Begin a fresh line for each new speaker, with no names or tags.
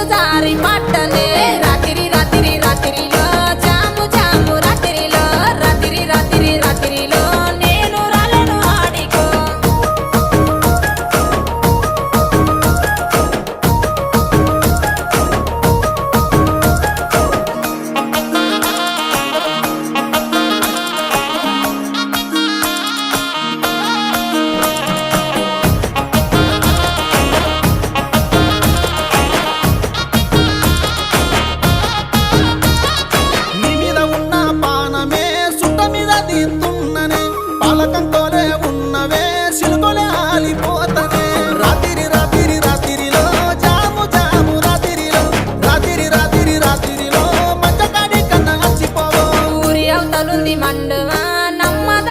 నీరు జారి పట్టనే రాత్రి రాత్రి రాత్రిలో జాము జాము రాత్రిలో రాత్రి రాత్రి రాత్రిలో నేను రాలను ఆడికో
నీ మీద ఉన్న పానమే సుట్ట మీద తీస్తున్ననే పాలకంతోనే ఉన్నవే సిలుకొలే